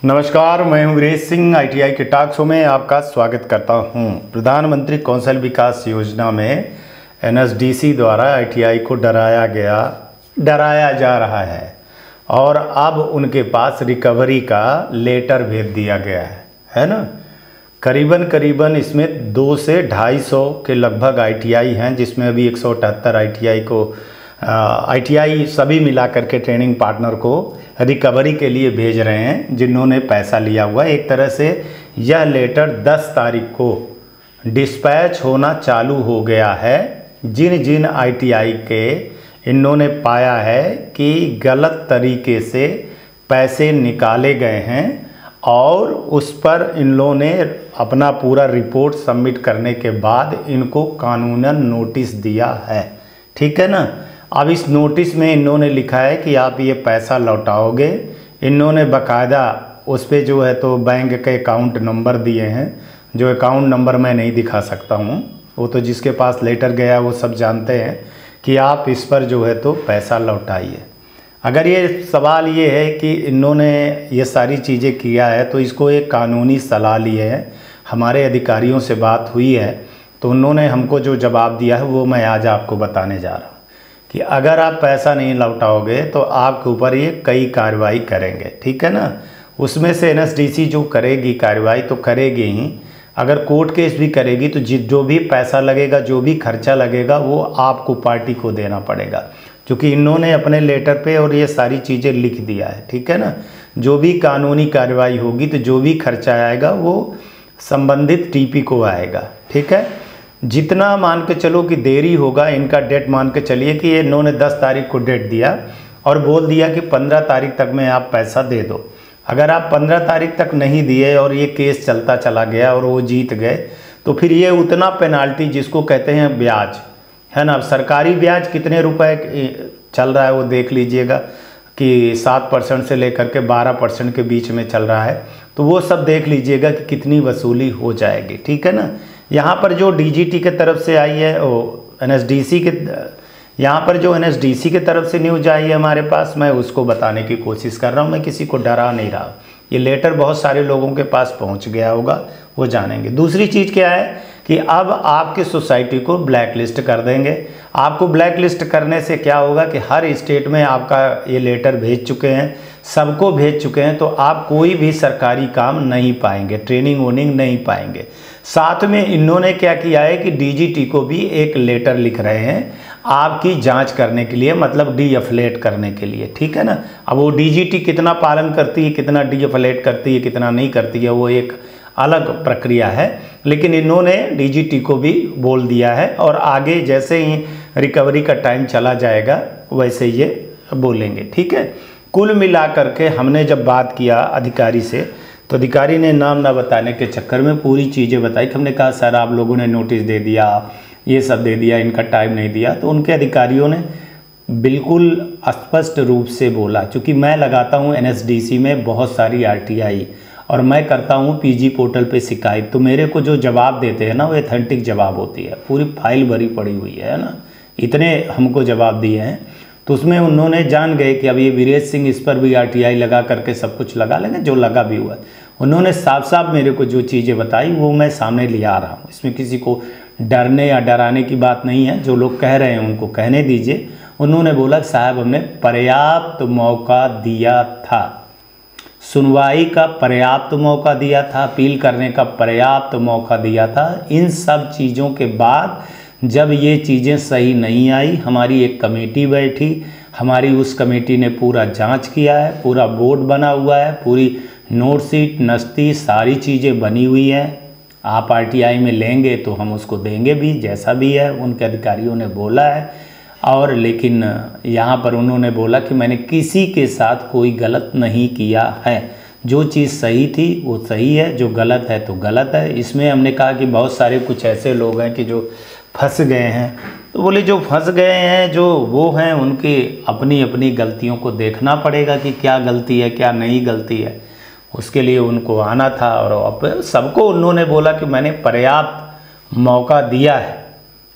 नमस्कार, मैं हूं वीरेश सिंह। आईटीआई के टॉक शो में आपका स्वागत करता हूं। प्रधानमंत्री कौशल विकास योजना में एनएसडीसी द्वारा आईटीआई को डराया जा रहा है और अब उनके पास रिकवरी का लेटर भेज दिया गया है ना। करीबन इसमें 200 से 250 के लगभग आईटीआई हैं, जिसमें अभी 178 आईटीआई सभी मिलाकर के ट्रेनिंग पार्टनर को रिकवरी के लिए भेज रहे हैं, जिन्होंने पैसा लिया हुआ। एक तरह से यह लेटर 10 तारीख को डिस्पैच होना चालू हो गया है। जिन जिन आईटीआई के इन्होंने पाया है कि गलत तरीके से पैसे निकाले गए हैं और उस पर इन लोगों ने अपना पूरा रिपोर्ट सबमिट करने के बाद इनको कानूनन नोटिस दिया है, ठीक है ना। अब इस नोटिस में इन्होंने लिखा है कि आप ये पैसा लौटाओगे। इन्होंने बाकायदा उस पर जो है तो बैंक के अकाउंट नंबर दिए हैं, जो अकाउंट नंबर मैं नहीं दिखा सकता हूँ, वो तो जिसके पास लेटर गया वो सब जानते हैं कि आप इस पर जो है तो पैसा लौटाइए। अगर ये सवाल ये है कि इन्होंने ये सारी चीज़ें किया है तो इसको एक कानूनी सलाह ली है। हमारे अधिकारियों से बात हुई है तो उन्होंने हमको जो जवाब दिया है वो मैं आज आपको बताने जा रहा हूँ कि अगर आप पैसा नहीं लौटाओगे तो आपके ऊपर ये कई कार्रवाई करेंगे, ठीक है ना। उसमें से एनएसडीसी जो करेगी कार्रवाई तो करेगी ही, अगर कोर्ट केस भी करेगी तो जो भी पैसा लगेगा, जो भी खर्चा लगेगा वो आपको पार्टी को देना पड़ेगा, क्योंकि इन्होंने अपने लेटर पे और ये सारी चीज़ें लिख दिया है, ठीक है ना। जो भी कानूनी कार्रवाई होगी तो जो भी खर्चा आएगा वो संबंधित टीपी को आएगा, ठीक है। जितना मान के चलो कि देरी होगा, इनका डेट मान के चलिए कि इन्होंने 10 तारीख को डेट दिया और बोल दिया कि 15 तारीख तक में आप पैसा दे दो। अगर आप 15 तारीख तक नहीं दिए और ये केस चलता चला गया और वो जीत गए तो फिर ये उतना पेनाल्टी, जिसको कहते हैं ब्याज, है ना। अब सरकारी ब्याज कितने रुपए चल रहा है वो देख लीजिएगा कि 7% से लेकर के 12% के बीच में चल रहा है, तो वो सब देख लीजिएगा कि कितनी वसूली हो जाएगी, ठीक है ना। यहाँ पर जो डीजीटी के तरफ से आई है, एनएसडीसी के यहाँ पर जो एनएसडीसी के तरफ से न्यूज आई है हमारे पास, मैं उसको बताने की कोशिश कर रहा हूँ। मैं किसी को डरा नहीं रहा। ये लेटर बहुत सारे लोगों के पास पहुँच गया होगा, वो जानेंगे। दूसरी चीज़ क्या है कि अब आपकी सोसाइटी को ब्लैक लिस्ट कर देंगे। आपको ब्लैक लिस्ट करने से क्या होगा कि हर स्टेट में आपका ये लेटर भेज चुके हैं, सबको भेज चुके हैं, तो आप कोई भी सरकारी काम नहीं पाएंगे, ट्रेनिंग वोनिंग नहीं पाएंगे। साथ में इन्होंने क्या किया है कि डीजीटी को भी एक लेटर लिख रहे हैं आपकी जांच करने के लिए, मतलब डीएफलेट करने के लिए, ठीक है ना। अब वो डीजीटी कितना पालन करती है, कितना डीएफलेट करती है, कितना नहीं करती है, वो एक अलग प्रक्रिया है, लेकिन इन्होंने डीजीटी को भी बोल दिया है और आगे जैसे ही रिकवरी का टाइम चला जाएगा वैसे ये बोलेंगे, ठीक है। कुल मिलाकर के हमने जब बात किया अधिकारी से तो अधिकारी ने नाम ना बताने के चक्कर में पूरी चीज़ें बताई। हमने कहा सर आप लोगों ने नोटिस दे दिया, ये सब दे दिया, इनका टाइम नहीं दिया, तो उनके अधिकारियों ने बिल्कुल स्पष्ट रूप से बोला, क्योंकि मैं लगाता हूँ एनएसडीसी में बहुत सारी आरटीआई और मैं करता हूँ पीजी पोर्टल पे शिकायत, तो मेरे को जो जवाब देते हैं ना वो ऑथेंटिक जवाब होती है, पूरी फाइल भरी पड़ी हुई है ना। इतने हमको जवाब दिए हैं तो उसमें उन्होंने जान गए कि अब ये वीरेश सिंह इस पर भी आरटीआई लगा करके सब कुछ लगा लेंगे, जो लगा भी हुआ है। उन्होंने साफ साफ मेरे को जो चीज़ें बताई वो मैं सामने ले आ रहा हूँ। इसमें किसी को डरने या डराने की बात नहीं है, जो लोग कह रहे हैं उनको कहने दीजिए। उन्होंने बोला साहब हमने पर्याप्त मौका दिया था, सुनवाई का पर्याप्त मौका दिया था, अपील करने का पर्याप्त मौका दिया था। इन सब चीज़ों के बाद जब ये चीज़ें सही नहीं आई, हमारी एक कमेटी बैठी, हमारी उस कमेटी ने पूरा जांच किया है, पूरा बोर्ड बना हुआ है, पूरी नोट शीट नस्ती सारी चीज़ें बनी हुई हैं। आप आरटीआई में लेंगे तो हम उसको देंगे भी, जैसा भी है उनके अधिकारियों ने बोला है। और लेकिन यहाँ पर उन्होंने बोला कि मैंने किसी के साथ कोई गलत नहीं किया है, जो चीज़ सही थी वो सही है, जो गलत है तो गलत है। इसमें हमने कहा कि बहुत सारे कुछ ऐसे लोग हैं कि जो फंस गए हैं, तो बोले जो फंस गए हैं जो वो हैं उनकी अपनी अपनी गलतियों को देखना पड़ेगा कि क्या गलती है क्या नहीं गलती है, उसके लिए उनको आना था। और अब सबको उन्होंने बोला कि मैंने पर्याप्त मौका दिया है,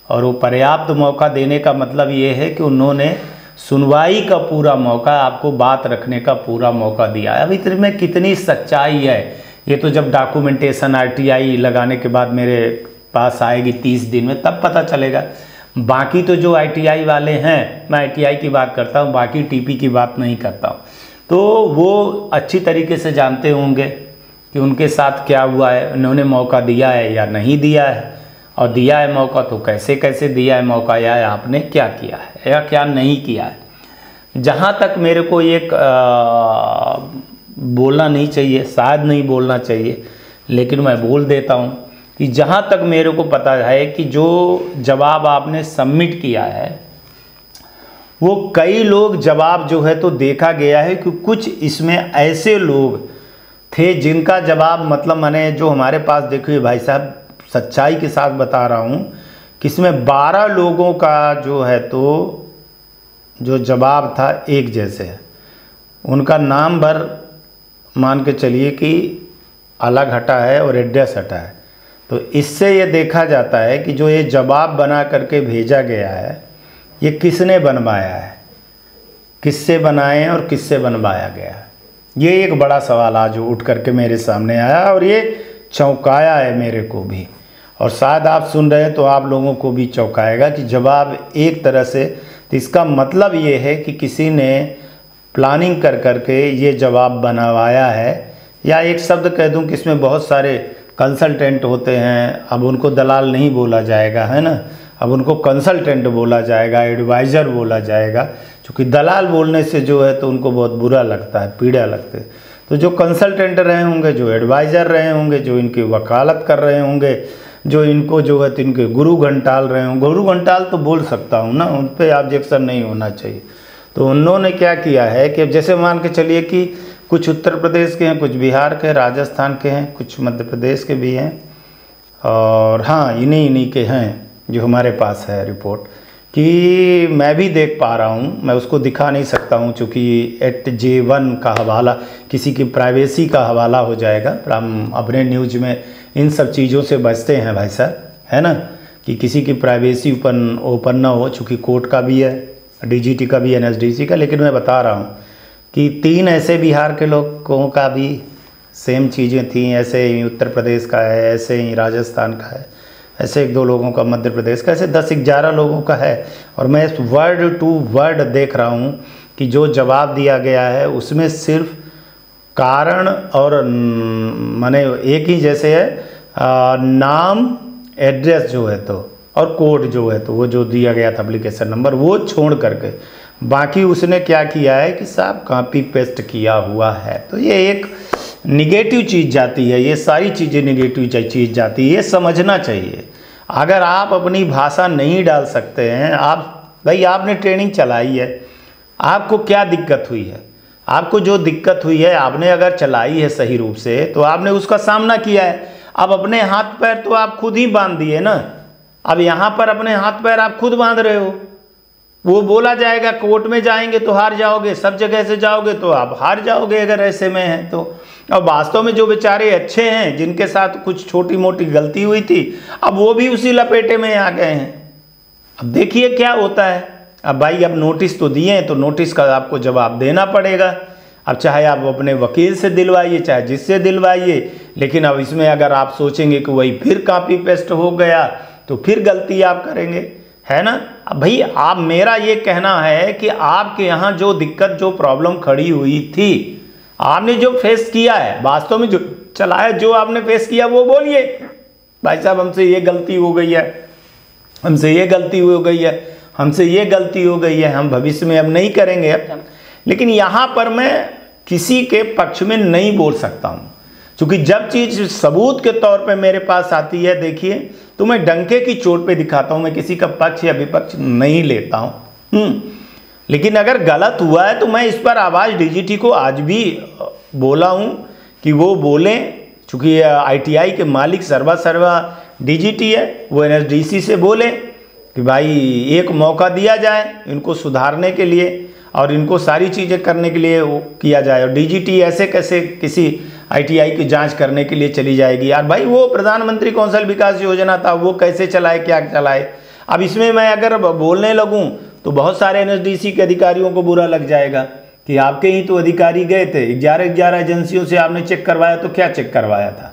और वो पर्याप्त मौका देने का मतलब ये है कि उन्होंने सुनवाई का पूरा मौका, आपको बात रखने का पूरा मौका दिया है। अब इसमें कितनी सच्चाई है ये तो जब डॉक्यूमेंटेशन आरटीआई लगाने के बाद मेरे पास आएगी 30 दिन में, तब पता चलेगा। बाकी तो जो आईटीआई वाले हैं, मैं आईटीआई की बात करता हूँ, बाकी टीपी की बात नहीं करता हूँ, तो वो अच्छी तरीके से जानते होंगे कि उनके साथ क्या हुआ है, उन्होंने मौका दिया है या नहीं दिया है, और दिया है मौका तो कैसे कैसे दिया है मौका, या आपने क्या किया है या क्या नहीं किया है। जहाँ तक मेरे को एक बोलना नहीं चाहिए, शायद नहीं बोलना चाहिए, लेकिन मैं बोल देता हूँ कि जहाँ तक मेरे को पता है कि जो जवाब आपने सबमिट किया है वो कई लोग जवाब जो है तो देखा गया है कि कुछ इसमें ऐसे लोग थे जिनका जवाब मतलब मैंने जो हमारे पास देखिए भाई साहब, सच्चाई के साथ बता रहा हूँ कि इसमें 12 लोगों का जो है तो जो जवाब था एक जैसे है, उनका नाम भर मान के चलिए कि अलग हटा है और एड्रेस हटा है। तो इससे ये देखा जाता है कि जो ये जवाब बना करके भेजा गया है ये किसने बनवाया है, किससे बनाए हैं और किससे बनवाया गया है। ये एक बड़ा सवाल आज उठ करके मेरे सामने आया और ये चौंकाया है मेरे को भी, और शायद आप सुन रहे हैं तो आप लोगों को भी चौंकाएगा कि जवाब एक तरह से, तो इसका मतलब ये है कि किसी ने प्लानिंग कर करके ये जवाब बनवाया है। या एक शब्द कह दूं कि इसमें बहुत सारे कंसल्टेंट होते हैं, अब उनको दलाल नहीं बोला जाएगा, है ना, अब उनको कंसल्टेंट बोला जाएगा, एडवाइज़र बोला जाएगा, क्योंकि दलाल बोलने से जो है तो उनको बहुत बुरा लगता है, पीड़ा लगती है। तो जो कंसल्टेंट रहे होंगे, जो एडवाइज़र रहे होंगे, जो इनकी वकालत कर रहे होंगे, जो इनको जो है तो इनके गुरु घंटाल रहे होंगे, गुरु घंटाल तो बोल सकता हूँ ना, उन पर ऑब्जेक्शन नहीं होना चाहिए। तो उन्होंने क्या किया है कि जैसे मान के चलिए कि कुछ उत्तर प्रदेश के हैं, कुछ बिहार के, राजस्थान के हैं, कुछ मध्य प्रदेश के भी हैं, और हाँ इन्हीं के हैं जो हमारे पास है रिपोर्ट, कि मैं भी देख पा रहा हूँ, मैं उसको दिखा नहीं सकता हूँ क्योंकि @J1 का हवाला किसी की प्राइवेसी का हवाला हो जाएगा। हम अपने न्यूज़ में इन सब चीज़ों से बचते हैं भाई साहब, है ना, कि किसी की प्राइवेसी ओपन ना हो, चूँकि कोर्ट का भी है, DGT का भी है, NSDC का। लेकिन मैं बता रहा हूँ कि 3 ऐसे बिहार के लोगों का भी सेम चीज़ें थी, ऐसे ही उत्तर प्रदेश का है, ऐसे ही राजस्थान का है, ऐसे 1-2 लोगों का मध्य प्रदेश का, ऐसे 10-11 लोगों का है। और मैं इस वर्ड टू वर्ड देख रहा हूँ कि जो जवाब दिया गया है उसमें सिर्फ कारण और माने एक ही जैसे है, नाम, एड्रेस जो है तो और कोड जो है तो वो जो दिया गया था एप्लीकेशन नंबर, वो छोड़ करके बाकी उसने क्या किया है कि साहब कॉपी पेस्ट किया हुआ है। तो ये एक निगेटिव चीज़ जाती है, ये सारी चीज़ें निगेटिव चीज़ जाती है, ये समझना चाहिए। अगर आप अपनी भाषा नहीं डाल सकते हैं, आप भाई आपने ट्रेनिंग चलाई है, आपको क्या दिक्कत हुई है, आपको जो दिक्कत हुई है आपने अगर चलाई है सही रूप से तो आपने उसका सामना किया है। अब अपने हाथ पैर तो आप खुद ही बांध दिए ना, अब यहाँ पर अपने हाथ पैर आप खुद बांध रहे हो। वो बोला जाएगा कोर्ट में जाएंगे तो हार जाओगे, सब जगह से जाओगे तो आप हार जाओगे अगर ऐसे में है तो। अब वास्तव में जो बेचारे अच्छे हैं, जिनके साथ कुछ छोटी मोटी गलती हुई थी, अब वो भी उसी लपेटे में आ गए हैं। अब देखिए क्या होता है। अब भाई अब नोटिस तो दिए हैं तो नोटिस का आपको जवाब देना पड़ेगा। अब चाहे आप अपने वकील से दिलवाइए, चाहे जिससे दिलवाइए, लेकिन अब इसमें अगर आप सोचेंगे कि वही फिर कॉपी पेस्ट हो गया तो फिर गलती आप करेंगे, है ना। अब भाई आप, मेरा ये कहना है कि आपके यहाँ जो दिक्कत, जो प्रॉब्लम खड़ी हुई थी, आपने जो फेस किया है, वास्तव में जो चला है, जो आपने फेस किया वो बोलिए, भाई साहब हमसे ये गलती हो गई है, हमसे ये गलती हो गई है, हमसे ये गलती हो गई है, हम भविष्य में अब नहीं करेंगे। लेकिन यहाँ पर मैं किसी के पक्ष में नहीं बोल सकता हूँ, क्योंकि जब चीज़ सबूत के तौर पे मेरे पास आती है, देखिए, तो मैं डंके की चोट पे दिखाता हूँ, मैं किसी का पक्ष या विपक्ष नहीं लेता हूँ। लेकिन अगर गलत हुआ है तो मैं इस पर आवाज़ DGT को आज भी बोला हूँ कि वो बोलें, चूँकि ITI के मालिक सर्वा DGT है, वो NSDC से बोले कि भाई एक मौका दिया जाए इनको सुधारने के लिए और इनको सारी चीज़ें करने के लिए किया जाए। और DGT ऐसे कैसे किसी ITI की जांच करने के लिए चली जाएगी यार। भाई वो प्रधानमंत्री कौशल विकास योजना था, वो कैसे चलाए, क्या चलाए। अब इसमें मैं अगर बोलने लगूं तो बहुत सारे एनएसडीसी के अधिकारियों को बुरा लग जाएगा कि आपके ही तो अधिकारी गए थे, 11 एजेंसियों से आपने चेक करवाया, तो क्या चेक करवाया था?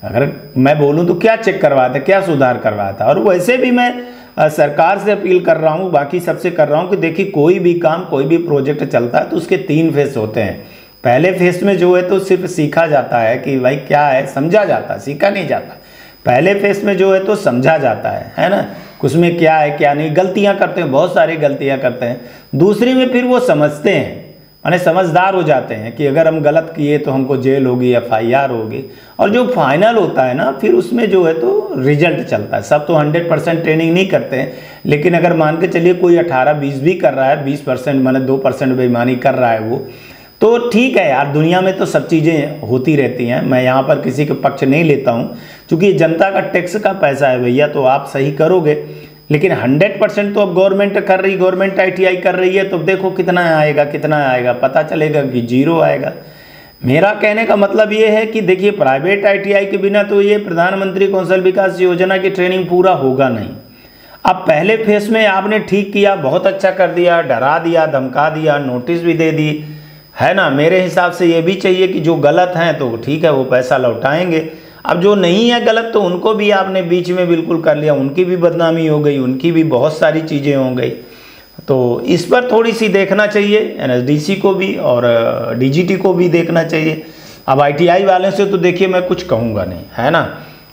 अगर मैं बोलूं तो क्या चेक करवाया था, क्या सुधार करवाया था? और वैसे भी मैं सरकार से अपील कर रहा हूं, बाकी सबसे कर रहा हूं कि देखिए कोई भी काम, कोई भी प्रोजेक्ट चलता है तो उसके 3 फेस होते हैं। पहले फेस में जो है तो सिर्फ सीखा जाता है कि भाई क्या है, समझा जाता है, सीखा नहीं जाता। पहले फेस में जो है तो समझा जाता है ना, उसमें क्या है क्या नहीं, गलतियां करते हैं, बहुत सारी गलतियां करते हैं। दूसरी में फिर वो समझते हैं, माने समझदार हो जाते हैं कि अगर हम गलत किए तो हमको जेल होगी, FIR होगी। और जो फाइनल होता है ना, फिर उसमें जो है तो रिजल्ट चलता है। सब तो 100% ट्रेनिंग नहीं करते हैं, लेकिन अगर मान के चलिए कोई 18-20 भी कर रहा है, 20% माने 2% बेईमानी कर रहा है वो, तो ठीक है यार, दुनिया में तो सब चीज़ें होती रहती हैं। मैं यहाँ पर किसी के पक्ष नहीं लेता हूँ, क्योंकि जनता का टैक्स का पैसा है भैया, तो आप सही करोगे। लेकिन 100% तो अब गवर्नमेंट कर रही, गवर्नमेंट ITI कर रही है, तो देखो कितना आएगा, पता चलेगा कि 0 आएगा। मेरा कहने का मतलब ये है कि देखिए प्राइवेट ITI के बिना तो ये प्रधानमंत्री कौशल विकास योजना की ट्रेनिंग पूरा होगा नहीं। अब पहले फेस में आपने ठीक किया, बहुत अच्छा कर दिया, डरा दिया, धमका दिया, नोटिस भी दे दी, है ना। मेरे हिसाब से ये भी चाहिए कि जो गलत हैं तो ठीक है, वो पैसा लौटाएंगे। अब जो नहीं है गलत, तो उनको भी आपने बीच में बिल्कुल कर लिया, उनकी भी बदनामी हो गई, उनकी भी बहुत सारी चीज़ें हो गई। तो इस पर थोड़ी सी देखना चाहिए, NSDC को भी और DGT को भी देखना चाहिए। अब ITI वाले से तो देखिए मैं कुछ कहूँगा नहीं, है ना।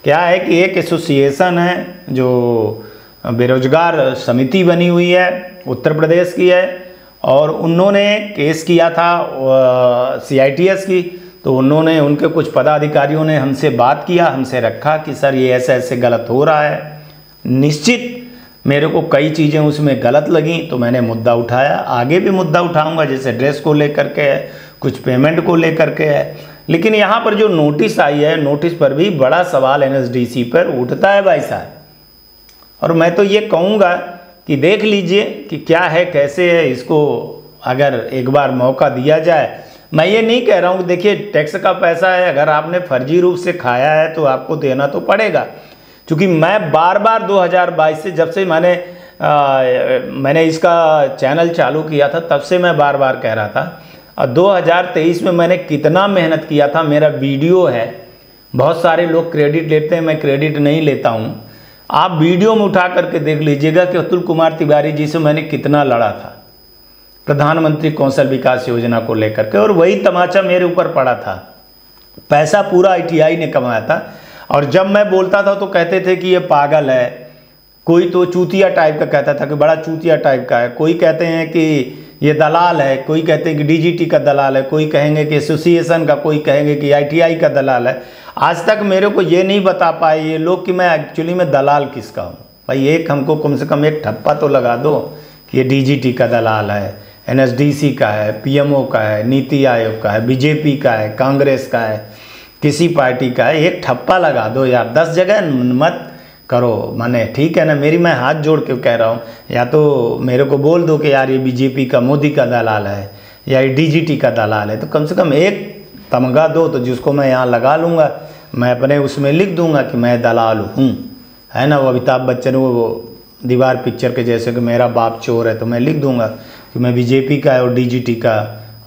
क्या है कि एक एसोसिएशन है जो बेरोजगार समिति बनी हुई है, उत्तर प्रदेश की है, और उन्होंने केस किया था CITS की। तो उन्होंने, उनके कुछ पदाधिकारियों ने हमसे बात किया, हमसे रखा कि सर ये ऐसे ऐसे गलत हो रहा है। निश्चित मेरे को कई चीज़ें उसमें गलत लगी, तो मैंने मुद्दा उठाया, आगे भी मुद्दा उठाऊंगा, जैसे ड्रेस को लेकर के है, कुछ पेमेंट को लेकर के है। लेकिन यहाँ पर जो नोटिस आई है, नोटिस पर भी बड़ा सवाल NSDC पर उठता है भाई साहब। और मैं तो ये कहूँगा कि देख लीजिए कि क्या है, कैसे है, इसको अगर एक बार मौका दिया जाए। मैं ये नहीं कह रहा हूँ कि देखिए टैक्स का पैसा है, अगर आपने फर्जी रूप से खाया है तो आपको देना तो पड़ेगा। क्योंकि मैं बार 2022 से, जब से मैंने इसका चैनल चालू किया था, तब से मैं बार कह रहा था। और 2023 में मैंने कितना मेहनत किया था, मेरा वीडियो है। बहुत सारे लोग क्रेडिट लेते हैं, मैं क्रेडिट नहीं लेता हूँ। आप वीडियो में उठा करके देख लीजिएगा कि अतुल कुमार तिवारी जी से मैंने कितना लड़ा था प्रधानमंत्री कौशल विकास योजना को लेकर के, और वही तमाचा मेरे ऊपर पड़ा था। पैसा पूरा ITI ने कमाया था। और जब मैं बोलता था तो कहते थे कि ये पागल है, कोई तो चूतिया टाइप का कहता था कि बड़ा चूतिया टाइप का है, कोई कहते हैं कि ये दलाल है, कोई कहते हैं कि DGT का दलाल है, कोई कहेंगे कि एसोसिएशन का, कोई कहेंगे कि ITI का दलाल है। आज तक मेरे को ये नहीं बता पाए ये लोग कि मैं एक्चुअली में दलाल किसका हूँ। भाई एक हमको कम से कम एक ठप्पा तो लगा दो कि ये DGT का दलाल है, NSDC का है, PMO का है, नीति आयोग का है, BJP का है, कांग्रेस का है, किसी पार्टी का है, एक ठप्पा लगा दो यार। 10 जगह मत करो, माने ठीक है ना। मैं हाथ जोड़ के कह रहा हूँ, या तो मेरे को बोल दो कि यार ये BJP का, मोदी का दलाल है, या ये DGT का दलाल है, तो कम से कम एक तमगा दो, तो जिसको मैं यहाँ लगा लूँगा, मैं अपने उसमें लिख दूँगा कि मैं दलाल हूँ, है ना। वो अमिताभ बच्चन वो दीवार पिक्चर के जैसे कि मेरा बाप चोर है, तो मैं लिख दूँगा कि मैं BJP का और DGT का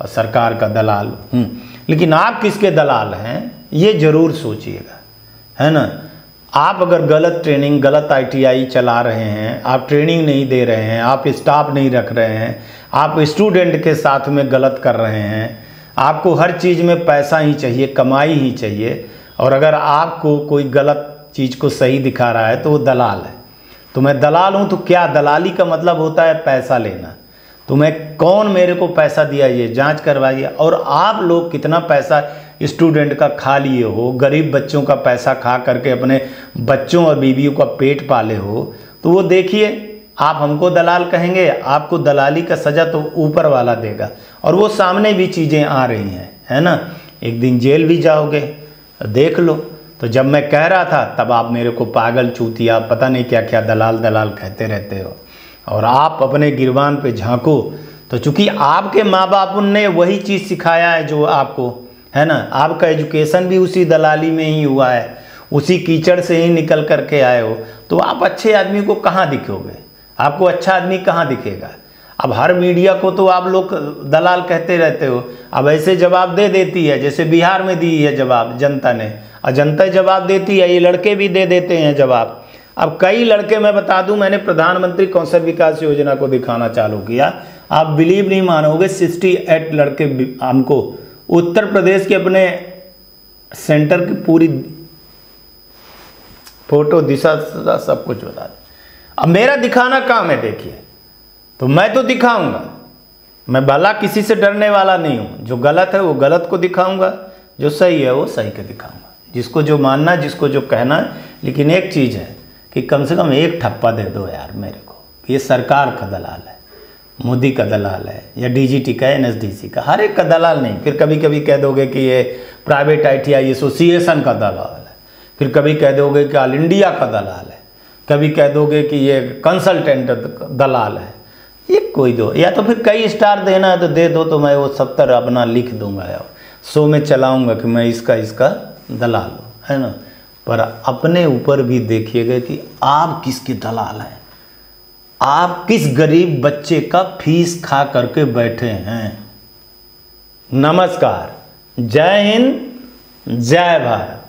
और सरकार का दलाल हूँ। लेकिन आप किसके दलाल हैं ये ज़रूर सोचिएगा, है ना। आप अगर गलत ट्रेनिंग, गलत ITI चला रहे हैं, आप ट्रेनिंग नहीं दे रहे हैं, आप स्टाफ नहीं रख रहे हैं, आप स्टूडेंट के साथ में गलत कर रहे हैं, आपको हर चीज़ में पैसा ही चाहिए, कमाई ही चाहिए, और अगर आपको कोई गलत चीज़ को सही दिखा रहा है तो वो दलाल है। तो मैं दलाल हूँ, तो क्या दलाली का मतलब होता है पैसा लेना। तो मैं कौन मेरे को पैसा दिया, ये जांच करवाइए। और आप लोग कितना पैसा स्टूडेंट का खा लिए हो, गरीब बच्चों का पैसा खा करके अपने बच्चों और बीवियों का पेट पाले हो, तो वो देखिए। आप हमको दलाल कहेंगे, आपको दलाली का सज़ा तो ऊपर वाला देगा। और वो सामने भी चीज़ें आ रही हैं, है ना। एक दिन जेल भी जाओगे, देख लो। तो जब मैं कह रहा था तब आप मेरे को पागल, चूतिया, पता नहीं क्या क्या दलाल कहते रहते हो। और आप अपने गिरबान पे झांको, तो चूँकि आपके माँ बाप ने वही चीज़ सिखाया है जो आपको, है ना। आपका एजुकेशन भी उसी दलाली में ही हुआ है, उसी कीचड़ से ही निकल करके आए हो, तो आप अच्छे आदमी को कहाँ दिखोगे। आपको अच्छा आदमी कहाँ दिखेगा? अब हर मीडिया को तो आप लोग दलाल कहते रहते हो। अब ऐसे जवाब दे देती है, जैसे बिहार में दी है जवाब जनता ने, और जनता जवाब देती है, ये लड़के भी दे देते हैं जवाब। अब कई लड़के, मैं बता दूं, मैंने प्रधानमंत्री कौशल विकास योजना को दिखाना चालू किया, आप बिलीव नहीं मानोगे, 68 लड़के हमको उत्तर प्रदेश के अपने सेंटर की पूरी फोटो, दिशा सब कुछ बता दें। अब मेरा दिखाना काम है, देखिए, तो मैं तो दिखाऊंगा, मैं भला किसी से डरने वाला नहीं हूं। जो गलत है वो गलत को दिखाऊंगा, जो सही है वो सही को दिखाऊंगा, जिसको जो मानना, जिसको जो कहना है। लेकिन एक चीज़ है कि कम से कम एक ठप्पा दे दो यार मेरे को, ये सरकार का दलाल है, मोदी का दलाल है, या डीजीटी का, एनएसडीसी का, हर एक का दलाल नहीं। फिर कभी कभी कह दोगे कि ये प्राइवेट आईटीआई एसोसिएशन का दलाल है, फिर कभी कह दोगे कि ऑल इंडिया का दलाल है, कभी कह दोगे कि ये कंसल्टेंट दलाल है। ये कोई दो, या तो फिर कई स्टार देना है तो दे दो, तो मैं वो 70 अपना लिख दूंगा यार, शो में चलाऊंगा कि मैं इसका दलाल हूँ, है ना। पर अपने ऊपर भी देखिएगा कि आप किसके दलाल हैं, आप किस गरीब बच्चे का फीस खा करके बैठे हैं। नमस्कार, जय हिंद, जय भारत।